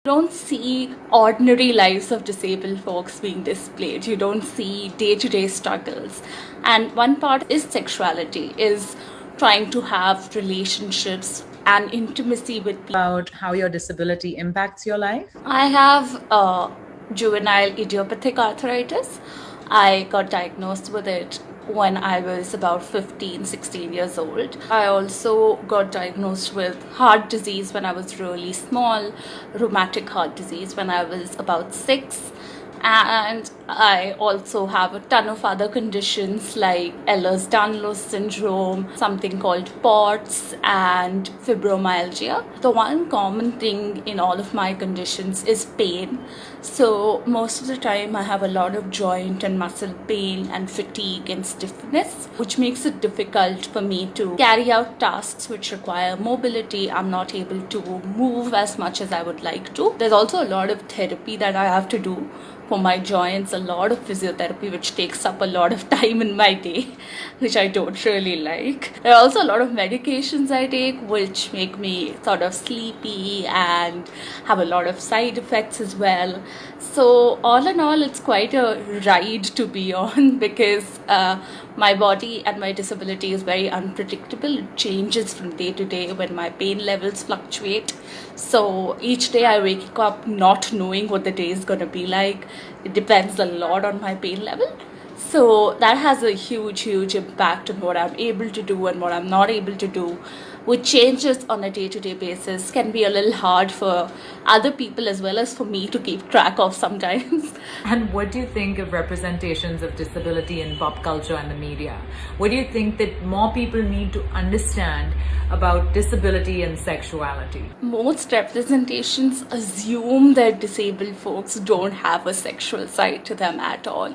Don't see ordinary lives of disabled folks being displayed. You don't see day-to-day struggles. And one part is sexuality, is trying to have relationships and intimacy with people. About how your disability impacts your life? I have juvenile idiopathic arthritis. I got diagnosed with it when I was about 15, 16 years old. I also got diagnosed with heart disease when I was really small, rheumatic heart disease when I was about 6. And I also have a ton of other conditions like Ehlers-Danlos syndrome, something called POTS, and fibromyalgia. The one common thing in all of my conditions is pain. So most of the time I have a lot of joint and muscle pain and fatigue and stiffness, which makes it difficult for me to carry out tasks which require mobility. I'm not able to move as much as I would like to. There's also a lot of therapy that I have to do for my joints, a lot of physiotherapy which takes up a lot of time in my day, which I don't really like. There are also a lot of medications I take which make me sort of sleepy and have a lot of side effects as well. So all in all, it's quite a ride to be on because my body and my disability is very unpredictable. It changes from day to day when my pain levels fluctuate. So each day I wake up not knowing what the day is going to be like. It depends a lot on my pain level. So that has a huge impact on what I'm able to do and what I'm not able to do, which changes on a day-to-day basis, can be a little hard for other people as well as for me to keep track of sometimes. And what do you think of representations of disability in pop culture and the media? What do you think that more people need to understand about disability and sexuality? Most representations assume that disabled folks don't have a sexual side to them at all.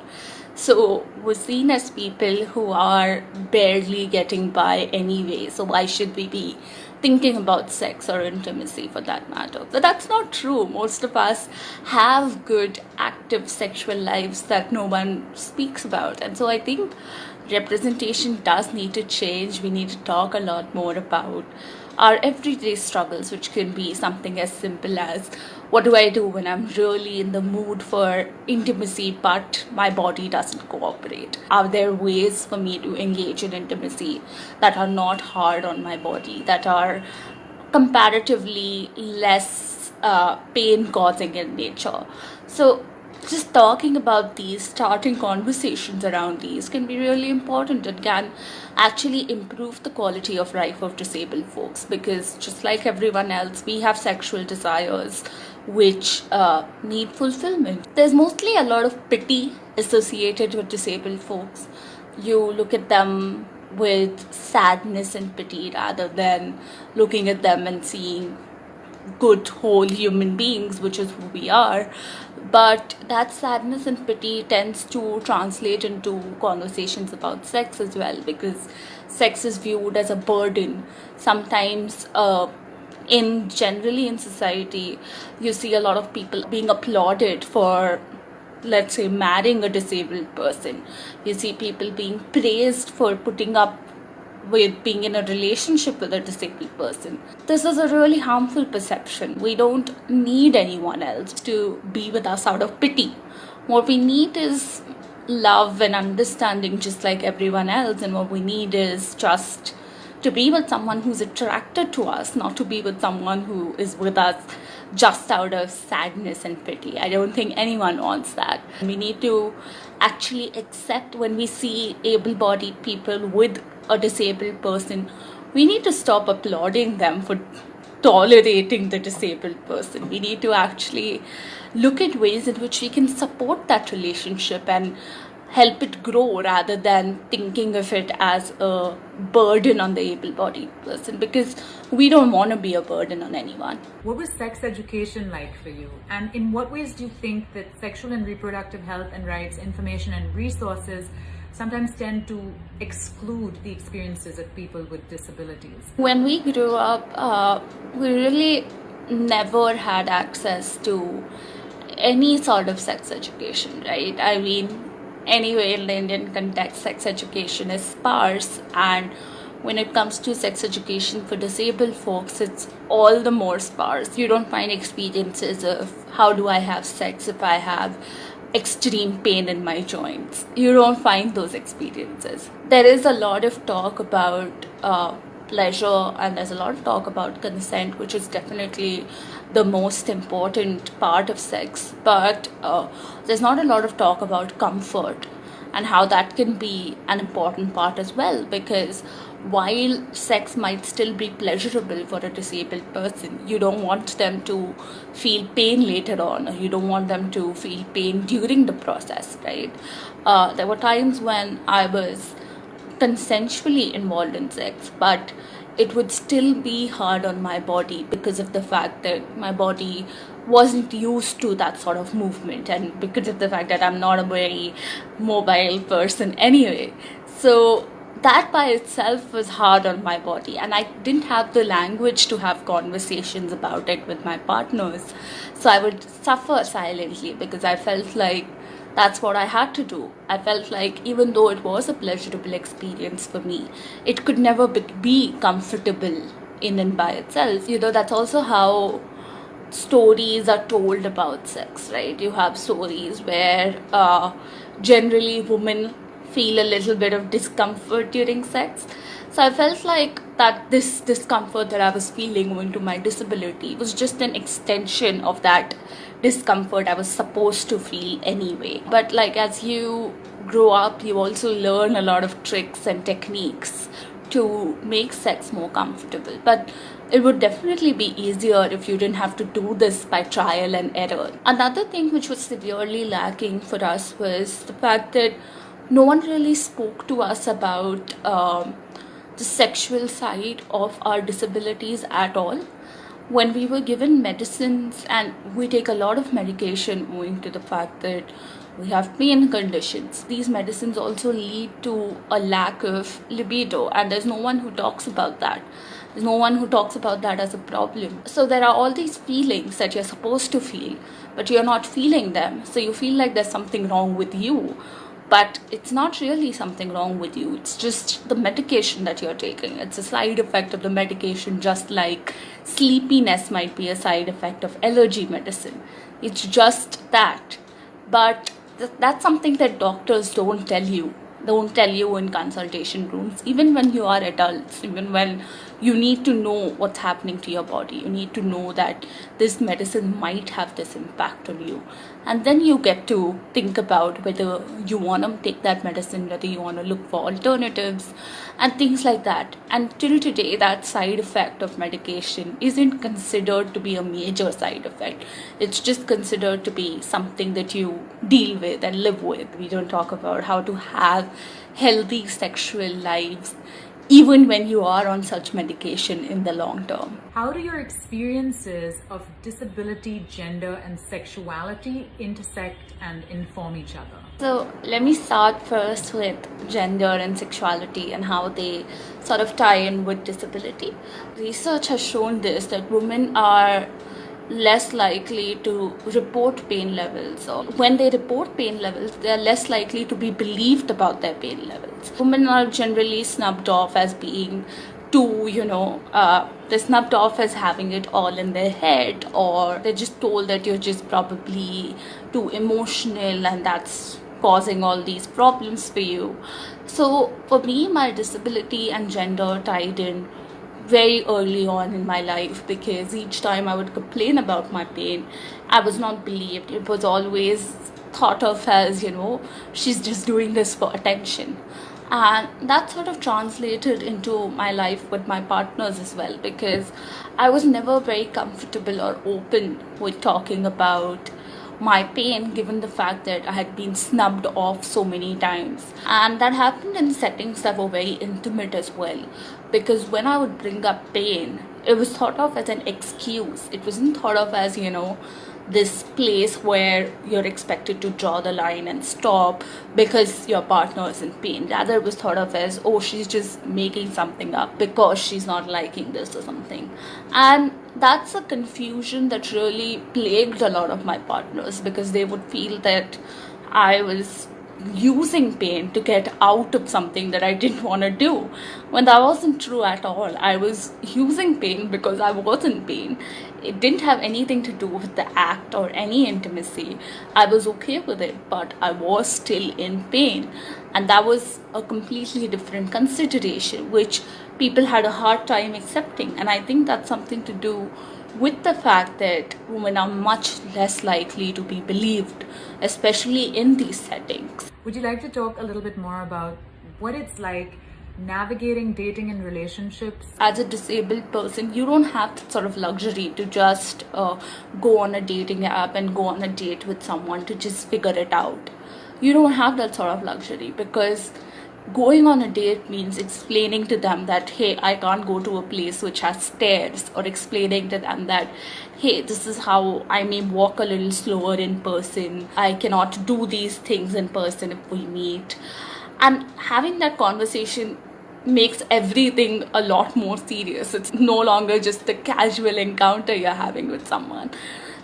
So we're seen as people who are barely getting by anyway. So why should we be thinking about sex or intimacy for that matter? But that's not true. Most of us have good, active sexual lives that no one speaks about. And so I think representation does need to change. We need to talk a lot more about our everyday struggles, which can be something as simple as, what do I do when I'm really in the mood for intimacy but my body doesn't cooperate? Are there ways for me to engage in intimacy that are not hard on my body, that are comparatively less pain causing in nature? So just talking about these, starting conversations around these can be really important and can actually improve the quality of life of disabled folks, because just like everyone else, we have sexual desires which need fulfillment. There's mostly a lot of pity associated with disabled folks. You look at them with sadness and pity rather than looking at them and seeing good whole human beings, which is who we are. But that sadness and pity tends to translate into conversations about sex as well, because sex is viewed as a burden. Sometimes generally in society, you see a lot of people being applauded for, let's say, marrying a disabled person. You see people being praised for putting up with being in a relationship with a disabled person. This is a really harmful perception. We don't need anyone else to be with us out of pity. What we need is love and understanding, just like everyone else. And what we need is just to be with someone who's attracted to us, not to be with someone who is with us just out of sadness and pity. I don't think anyone wants that. We need to actually accept when we see able-bodied people with a disabled person, we need to stop applauding them for tolerating the disabled person. We need to actually look at ways in which we can support that relationship and help it grow, rather than thinking of it as a burden on the able-bodied person, because we don't want to be a burden on anyone. What was sex education like for you? And in what ways do you think that sexual and reproductive health and rights information and resources sometimes tend to exclude the experiences of people with disabilities? When we grew up, we really never had access to any sort of sex education, right? I mean, anyway, in the Indian context, sex education is sparse, and when it comes to sex education for disabled folks, it's all the more sparse. You don't find experiences of how do I have sex if I have extreme pain in my joints. You don't find those experiences. There is a lot of talk about pleasure, and there's a lot of talk about consent, which is definitely the most important part of sex, but there's not a lot of talk about comfort and how that can be an important part as well, because while sex might still be pleasurable for a disabled person, you don't want them to feel pain later on, or you don't want them to feel pain during the process, right? There were times when I was consensually involved in sex, but it would still be hard on my body because of the fact that my body wasn't used to that sort of movement, and because of the fact that I'm not a very mobile person anyway. So that by itself was hard on my body, and I didn't have the language to have conversations about it with my partners. So I would suffer silently because I felt like that's what I had to do. I felt like even though it was a pleasurable experience for me, it could never be comfortable in and by itself. That's also how stories are told about sex, right? You have stories where generally women feel a little bit of discomfort during sex. So I felt like that this discomfort that I was feeling owing to my disability was just an extension of that discomfort I was supposed to feel anyway. But like as you grow up, you also learn a lot of tricks and techniques to make sex more comfortable. But it would definitely be easier if you didn't have to do this by trial and error. Another thing which was severely lacking for us was the fact that no one really spoke to us about the sexual side of our disabilities at all. When we were given medicines, and we take a lot of medication owing to the fact that we have pain conditions, these medicines also lead to a lack of libido, and there's no one who talks about that. There's no one who talks about that as a problem. So there are all these feelings that you're supposed to feel, but you're not feeling them. So you feel like there's something wrong with you. But it's not really something wrong with you. It's just the medication that you're taking. It's a side effect of the medication, just like sleepiness might be a side effect of allergy medicine. It's just that. But that's something that doctors don't tell you in consultation rooms, even when you are adults, even when you need to know what's happening to your body. You need to know that this medicine might have this impact on you. And then you get to think about whether you want to take that medicine, whether you want to look for alternatives and things like that. And till today, that side effect of medication isn't considered to be a major side effect. It's just considered to be something that you deal with and live with. We don't talk about how to have healthy sexual lives even when you are on such medication in the long term. How do your experiences of disability, gender, and sexuality intersect and inform each other? So let me start first with gender and sexuality and how they sort of tie in with disability. Research has shown this, that women are less likely to report pain levels, or when they report pain levels, they are less likely to be believed about their pain levels. Women are generally snubbed off as being too, they're snubbed off as having it all in their head, or they're just told that you're just probably too emotional and that's causing all these problems for you. So for me, my disability and gender tied in very early on in my life, because each time I would complain about my pain, I was not believed. It was always thought of as, she's just doing this for attention. And that sort of translated into my life with my partners as well, because I was never very comfortable or open with talking about my pain, given the fact that I had been snubbed off so many times. And that happened in settings that were very intimate as well, because when I would bring up pain, it was thought of as an excuse. It wasn't thought of as, this place where you're expected to draw the line and stop because your partner is in pain. Rather, it was thought of as, oh, she's just making something up because she's not liking this or something. And that's a confusion that really plagued a lot of my partners, because they would feel that I was using pain to get out of something that I didn't want to do, when that wasn't true at all. I was using pain because I was in pain. It didn't have anything to do with the act or any intimacy. I was okay with it, but I was still in pain. And that was a completely different consideration, which people had a hard time accepting. And I think that's something to do with the fact that women are much less likely to be believed, especially in these settings. Would you like to talk a little bit more about what it's like navigating dating and relationships? As a disabled person, you don't have that sort of luxury to just go on a dating app and go on a date with someone to just figure it out. You don't have that sort of luxury, because going on a date means explaining to them that, hey, I can't go to a place which has stairs, or explaining to them that, hey, this is how I may walk a little slower in person. I cannot do these things in person if we meet. And having that conversation makes everything a lot more serious. It's no longer just the casual encounter you're having with someone.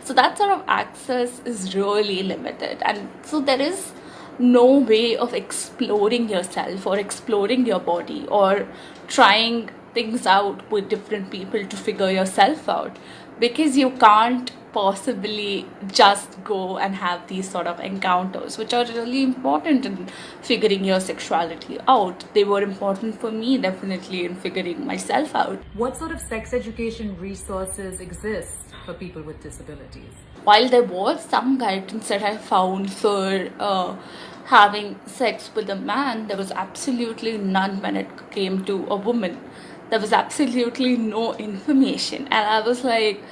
So that sort of access is really limited. And so there is no way of exploring yourself or exploring your body or trying things out with different people to figure yourself out, because you can't possibly just go and have these sort of encounters, which are really important in figuring your sexuality out. They were important for me, definitely, in figuring myself out. What sort of sex education resources exist for people with disabilities? While there was some guidance that I found for having sex with a man, there was absolutely none when it came to a woman. There was absolutely no information. And I was like,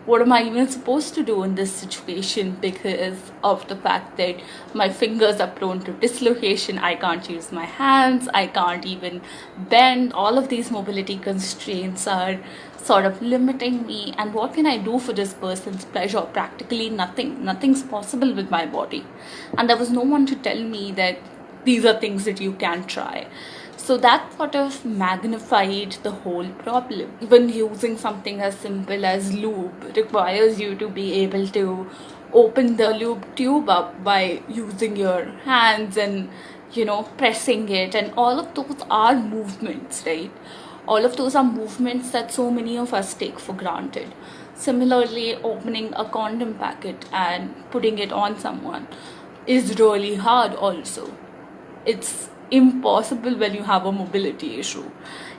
what am I even supposed to do in this situation, because of the fact that my fingers are prone to dislocation, I can't use my hands, I can't even bend. All of these mobility constraints are sort of limiting me. And what can I do for this person's pleasure? Practically nothing. Nothing's possible with my body. And there was no one to tell me that these are things that you can try. So that sort of magnified the whole problem. Even using something as simple as lube requires you to be able to open the lube tube up by using your hands and, pressing it. And all of those are movements, right? All of those are movements that so many of us take for granted. Similarly, opening a condom packet and putting it on someone is really hard also. It's impossible when you have a mobility issue.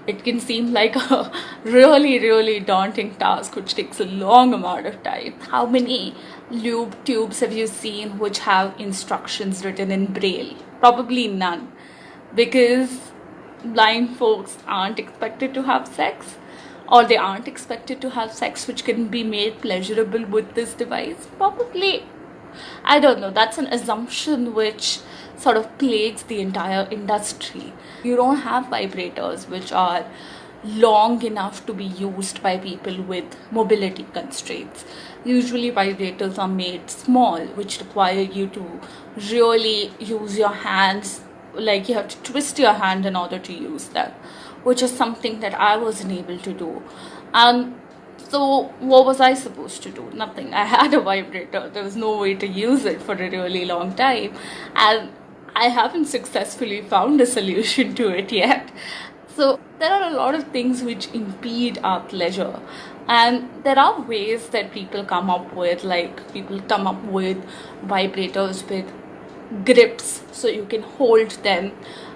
It can seem like a really, really daunting task which takes a long amount of time. How many lube tubes have you seen which have instructions written in Braille? Probably none, because blind folks aren't expected to have sex, or they aren't expected to have sex which can be made pleasurable with this device. Probably, I don't know, that's an assumption which sort of plagues the entire industry. You don't have vibrators which are long enough to be used by people with mobility constraints. Usually vibrators are made small, which require you to really use your hands, like you have to twist your hand in order to use that, which is something that I wasn't able to do. And so what was I supposed to do? Nothing. I had a vibrator. There was no way to use it for a really long time. And I haven't successfully found a solution to it yet. So there are a lot of things which impede our pleasure. And there are ways that people come up with, like people come up with vibrators with grips so you can hold them.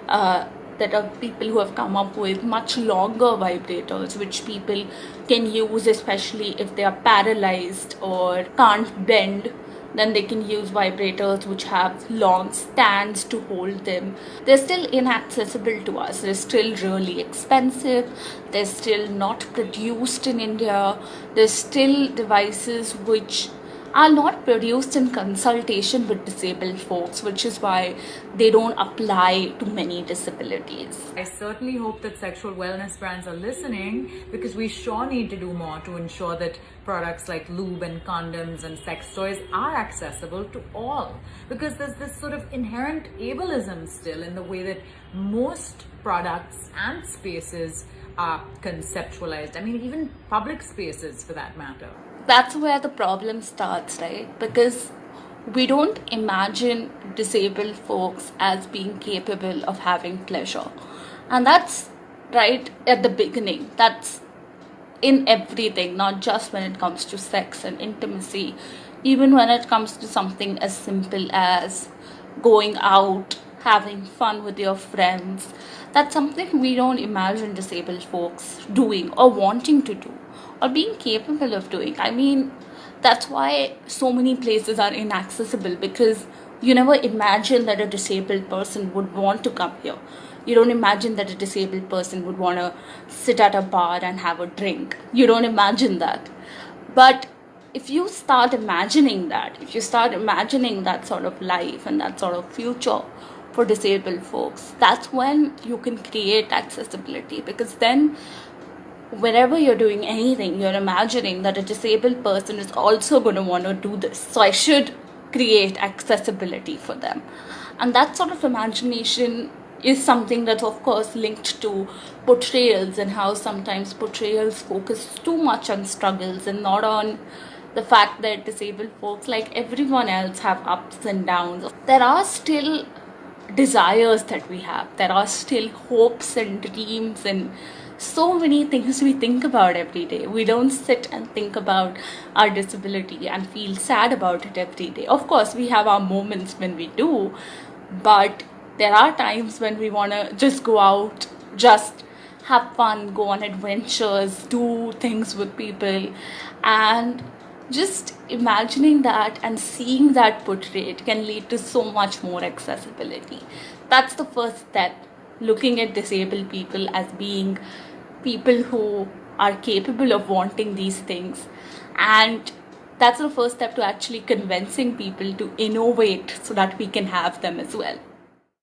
There are people who have come up with much longer vibrators which people can use, especially if they are paralyzed or can't bend. Then they can use vibrators which have long stands to hold them. They're still inaccessible to us. They're still really expensive. They're still not produced in India. There's still devices which are not produced in consultation with disabled folks, which is why they don't apply to many disabilities. I certainly hope that sexual wellness brands are listening, because we sure need to do more to ensure that products like lube and condoms and sex toys are accessible to all. Because there's this sort of inherent ableism still in the way that most products and spaces are conceptualized. I mean, even public spaces for that matter. That's where the problem starts, right? Because we don't imagine disabled folks as being capable of having pleasure. And that's right at the beginning. That's in everything, not just when it comes to sex and intimacy, even when it comes to something as simple as going out, having fun with your friends. That's something we don't imagine disabled folks doing or wanting to do or being capable of doing. I mean, that's why so many places are inaccessible, because you never imagine that a disabled person would want to come here. You don't imagine that a disabled person would want to sit at a bar and have a drink. You don't imagine that. But if you start imagining that, if you start imagining that sort of life and that sort of future for disabled folks, that's when you can create accessibility. Because then whenever you're doing anything, you're imagining that a disabled person is also going to want to do this. So I should create accessibility for them. And that sort of imagination is something that's of course linked to portrayals, and how sometimes portrayals focus too much on struggles and not on the fact that disabled folks, like everyone else, have ups and downs. There are still desires that we have. There are still hopes and dreams and so many things we think about every day. We don't sit and think about our disability and feel sad about it every day. Of course, we have our moments when we do, but there are times when we want to just go out, just have fun, go on adventures, do things with people. And just imagining that and seeing that portrayed can lead to so much more accessibility. That's the first step, looking at disabled people as being people who are capable of wanting these things. And that's the first step to actually convincing people to innovate so that we can have them as well.